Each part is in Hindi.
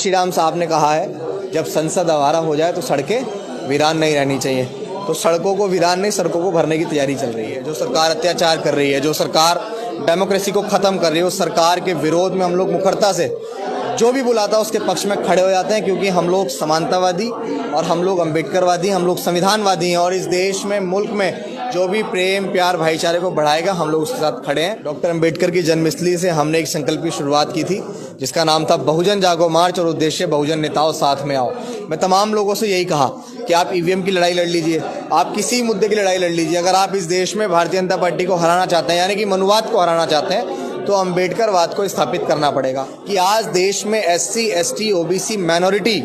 कांशीराम साहब ने कहा है, जब संसद आवारा हो जाए तो सड़कें वीरान नहीं रहनी चाहिए। तो सड़कों को वीरान नहीं, सड़कों को भरने की तैयारी चल रही है। जो सरकार अत्याचार कर रही है, जो सरकार डेमोक्रेसी को ख़त्म कर रही है, उस सरकार के विरोध में हम लोग मुखरता से जो भी बुलाता है उसके पक्ष में खड़े हो जाते हैं, क्योंकि हम लोग समानतावादी और हम लोग अम्बेडकरवादी, हम लोग संविधानवादी हैं। और इस देश में, मुल्क में जो भी प्रेम प्यार भाईचारे को बढ़ाएगा, हम लोग उसके साथ खड़े हैं। डॉक्टर अम्बेडकर की जन्मस्थली से हमने एक संकल्प की शुरुआत की थी, जिसका नाम था बहुजन जागो मार्च, और उद्देश्य बहुजन नेताओं साथ में आओ। मैं तमाम लोगों से यही कहा कि आप ईवीएम की लड़ाई लड़ लीजिए, आप किसी मुद्दे की लड़ाई लड़ लीजिए। अगर आप इस देश में भारतीय जनता पार्टी को हराना चाहते हैं, यानी कि मनुवाद को हराना चाहते हैं, तो अम्बेडकरवाद को स्थापित करना पड़ेगा। कि आज देश में SC, ST, OBC, माइनॉरिटी,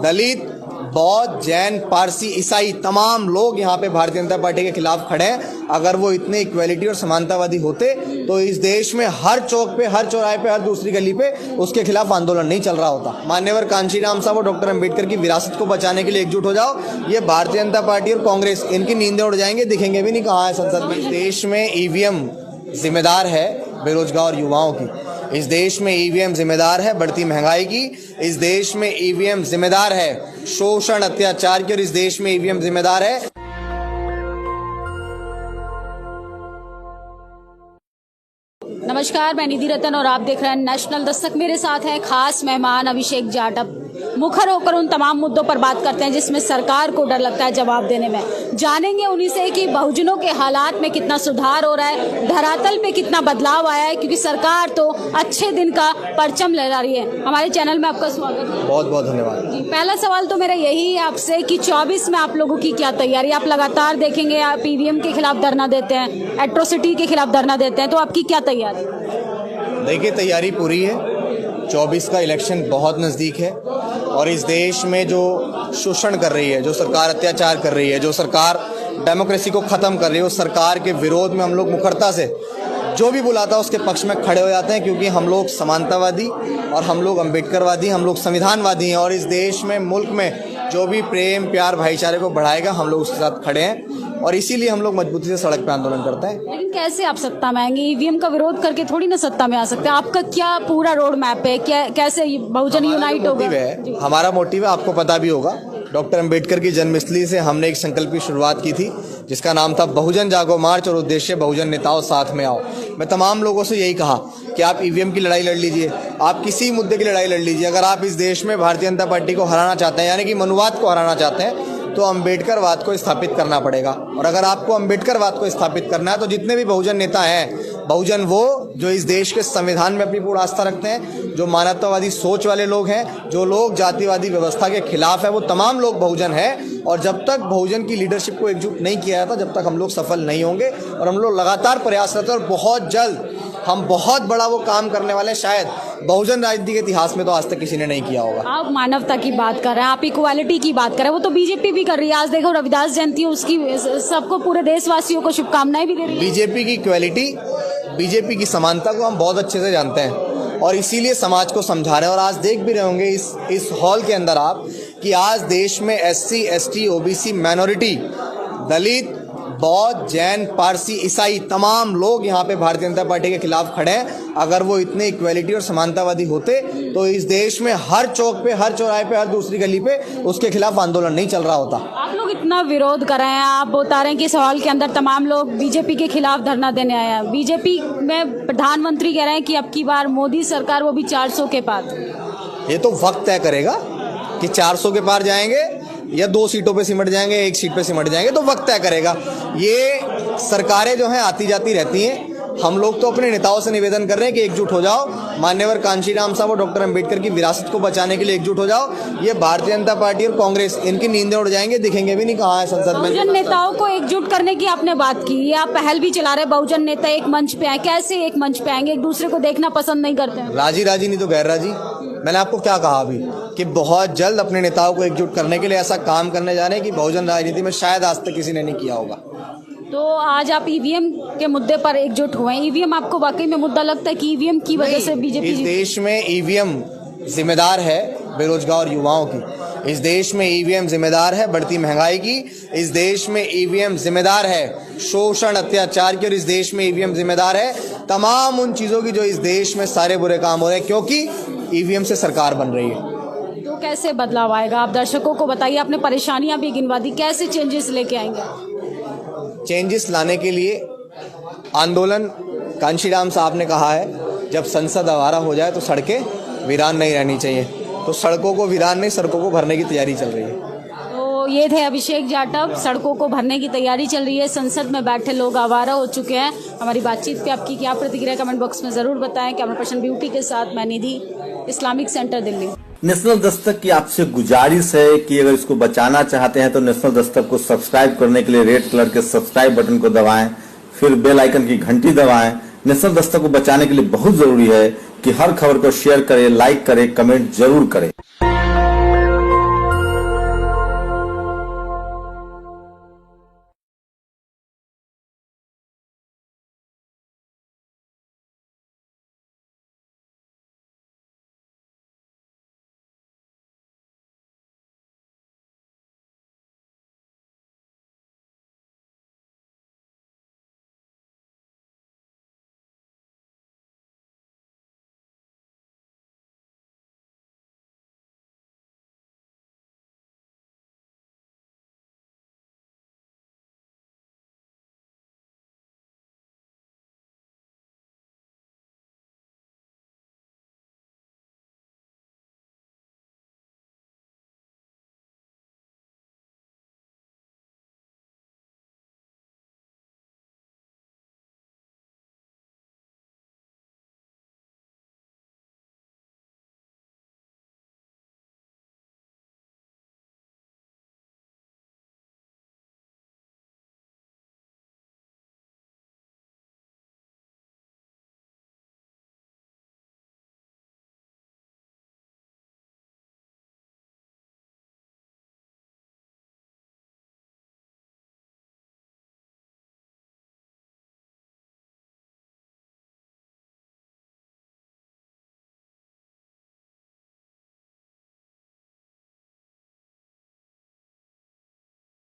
दलित, बौद्ध, जैन, पारसी, ईसाई तमाम लोग यहाँ पे भारतीय जनता पार्टी के खिलाफ खड़े हैं। अगर वो इतने इक्वेलिटी और समानतावादी होते तो इस देश में हर चौक पे, हर चौराहे पे, हर दूसरी गली पे उसके खिलाफ आंदोलन नहीं चल रहा होता। मान्यवर कांशीराम साहब और डॉक्टर अम्बेडकर की विरासत को बचाने के लिए एकजुट हो जाओ। ये भारतीय जनता पार्टी और कांग्रेस, इनकी नींदें उड़ जाएंगे, दिखेंगे भी नहीं कहाँ है संसद में। देश में ईवीएम जिम्मेदार है बेरोजगार युवाओं की। इस देश में ईवीएम जिम्मेदार है बढ़ती महंगाई की। इस देश में ईवीएम जिम्मेदार है शोषण, अत्याचार की। और इस देश में ईवीएम जिम्मेदार है। नमस्कार, मैं निधि रतन और आप देख रहे हैं नेशनल दस्तक। मेरे साथ है खास मेहमान अभिषेक जाटव। मुखर होकर उन तमाम मुद्दों पर बात करते हैं जिसमें सरकार को डर लगता है जवाब देने में। जानेंगे उन्हीं से कि बहुजनों के हालात में कितना सुधार हो रहा है, धरातल पे कितना बदलाव आया है, क्योंकि सरकार तो अच्छे दिन का परचम लहरा रही है। हमारे चैनल में आपका स्वागत है। बहुत बहुत धन्यवाद जी। पहला सवाल तो मेरा यही है आपसे कि 24 में आप लोगों की क्या तैयारी? आप लगातार देखेंगे, आप ईवीएम के खिलाफ धरना देते हैं, एट्रोसिटी के खिलाफ धरना देते हैं, तो आपकी क्या तैयारी? देखिए, तैयारी पूरी है। 24 का इलेक्शन बहुत नज़दीक है और इस देश में जो शोषण कर रही है, जो सरकार अत्याचार कर रही है, जो सरकार डेमोक्रेसी को ख़त्म कर रही है, उस सरकार के विरोध में हम लोग मुखरता से जो भी बुलाता है उसके पक्ष में खड़े हो जाते हैं, क्योंकि हम लोग समानतावादी और हम लोग अम्बेडकरवादी, हम लोग संविधानवादी हैं। और इस देश में, मुल्क में जो भी प्रेम प्यार भाईचारे को बढ़ाएगा, हम लोग उसके साथ खड़े हैं। और इसीलिए हम लोग मजबूती से सड़क पे आंदोलन करते हैं। लेकिन कैसे आप सत्ता में आएंगे? ईवीएम का विरोध करके थोड़ी ना सत्ता में आ सकते हैं। आपका क्या पूरा रोड मैप है? क्या, कैसे बहुजन यूनाइट होगा? हमारा मोटिव है, आपको पता भी होगा, डॉक्टर अम्बेडकर की जन्मस्थली से हमने एक संकल्प की शुरुआत की थी, जिसका नाम था बहुजन जागो मार्च, और उद्देश्य बहुजन नेताओं साथ में आओ। मैं तमाम लोगों से यही कहा कि आप ईवीएम की लड़ाई लड़ लीजिए, आप किसी मुद्दे की लड़ाई लड़ लीजिए। अगर आप इस देश में भारतीय जनता पार्टी को हराना चाहते हैं, यानी कि मनुवाद को हराना चाहते हैं, तो अम्बेडकरवाद को स्थापित करना पड़ेगा। और अगर आपको अम्बेडकरवाद को स्थापित करना है, तो जितने भी बहुजन नेता हैं, बहुजन वो जो इस देश के संविधान में अपनी पूर्ण आस्था रखते हैं, जो मानवतावादी सोच वाले लोग हैं, जो लोग जातिवादी व्यवस्था के खिलाफ है, वो तमाम लोग बहुजन हैं। और जब तक बहुजन की लीडरशिप को एकजुट नहीं किया जाता, जब तक हम लोग सफल नहीं होंगे। और हम लोग लगातार प्रयास करते हैं और बहुत जल्द हम बहुत बड़ा वो काम करने वाले हैं, शायद बहुजन राजनीति के इतिहास में तो आज तक किसी ने नहीं किया होगा। आप मानवता की बात कर रहे हैं, आप इक्वालिटी की बात कर रहे हैं, वो तो बीजेपी भी कर रही है। आज देखो रविदास जयंती है, उसकी सबको, पूरे देशवासियों को शुभकामनाएं भी दे रही है। बीजेपी की इक्वालिटी, बीजेपी की समानता को हम बहुत अच्छे से जानते हैं और इसीलिए समाज को समझा रहे हैं। और आज देख भी रहे होंगे इस हॉल के अंदर आप कि आज देश में SC, ST, OBC, माइनॉरिटी, दलित, बौद्ध, जैन, पारसी, ईसाई तमाम लोग यहाँ पे भारतीय जनता पार्टी के खिलाफ खड़े हैं। अगर वो इतने इक्वेलिटी और समानतावादी होते तो इस देश में हर चौक पे, हर चौराहे पे, हर दूसरी गली पे उसके खिलाफ आंदोलन नहीं चल रहा होता। आप लोग इतना विरोध कर रहे हैं, आप बता रहे हैं कि सवाल के अंदर तमाम लोग बीजेपी के खिलाफ धरना देने आए हैं। बीजेपी में प्रधानमंत्री कह रहे हैं कि अब की बार मोदी सरकार, वो भी 400 के पार। ये तो वक्त तय करेगा कि 400 के पार जाएंगे या 2 सीटों पे सिमट जाएंगे, 1 सीट पे सिमट जाएंगे, तो वक्त तय करेगा। ये सरकारें जो हैं आती जाती रहती हैं। हम लोग तो अपने नेताओं से निवेदन कर रहे हैं कि एकजुट हो जाओ। मान्यवर कांशीराम साहब और डॉक्टर अम्बेडकर की विरासत को बचाने के लिए एकजुट हो जाओ। ये भारतीय जनता पार्टी और कांग्रेस, इनकी नींदें उड़ जाएंगे, दिखेंगे भी नहीं कहाँ है संसद में। बहुजन नेताओं को एकजुट करने की आपने बात की, ये आप पहल भी चला रहे, बहुजन नेता एक मंच पे आए। कैसे एक मंच पे आएंगे? एक दूसरे को देखना पसंद नहीं करते हैं। राजी राजी नहीं तो गैर राजी। मैंने आपको क्या कहा अभी कि बहुत जल्द अपने नेताओं को एकजुट करने के लिए ऐसा काम करने जा रहे हैं कि बहुजन राजनीति में शायद आज तक किसी ने नहीं किया होगा। तो आज आप ईवीएम के मुद्दे पर एकजुट हुए हैं। ईवीएम आपको वाकई में मुद्दा लगता है कि ईवीएम की वजह से बीजेपी? इस देश में ईवीएम जिम्मेदार है बेरोजगार युवाओं की। इस देश में ईवीएम जिम्मेदार है बढ़ती महंगाई की। इस देश में ईवीएम जिम्मेदार है शोषण, अत्याचार की। और इस देश में ईवीएम जिम्मेदार है तमाम उन चीजों की जो इस देश में सारे बुरे काम हो रहे हैं, क्योंकि ईवीएम से सरकार बन रही है। तो कैसे बदलाव आएगा? आप दर्शकों को बताइए, आपने परेशानियां भी गिनवा दी, कैसे चेंजेस लेके आएंगे? चेंजेस लाने के लिए आंदोलन, कांशीराम साहब ने कहा है जब संसद आवारा हो जाए तो सड़कें वीरान नहीं रहनी चाहिए, तो सड़कों को वीरान नहीं, सड़कों को भरने की तैयारी चल रही है। तो ये थे अभिषेक जाटव। सड़कों को भरने की तैयारी चल रही है, संसद में बैठे लोग आवारा हो चुके हैं। हमारी बातचीत पे आपकी क्या प्रतिक्रिया, कमेंट बॉक्स में जरूर बताएं। कैमरा पर्सन ब्यूटी के साथ मैं निधि, Islamic centre Delhi. National Dastak की आपसे गुजारिश है कि अगर इसको बचाना चाहते हैं तो नेशनल दस्तक को सब्सक्राइब करने के लिए रेड कलर के सब्सक्राइब बटन को दबाएं, फिर बेल आइकन की घंटी दबाएं। नेशनल दस्तक को बचाने के लिए बहुत जरूरी है कि हर खबर को शेयर करें, लाइक करें, कमेंट जरूर करें।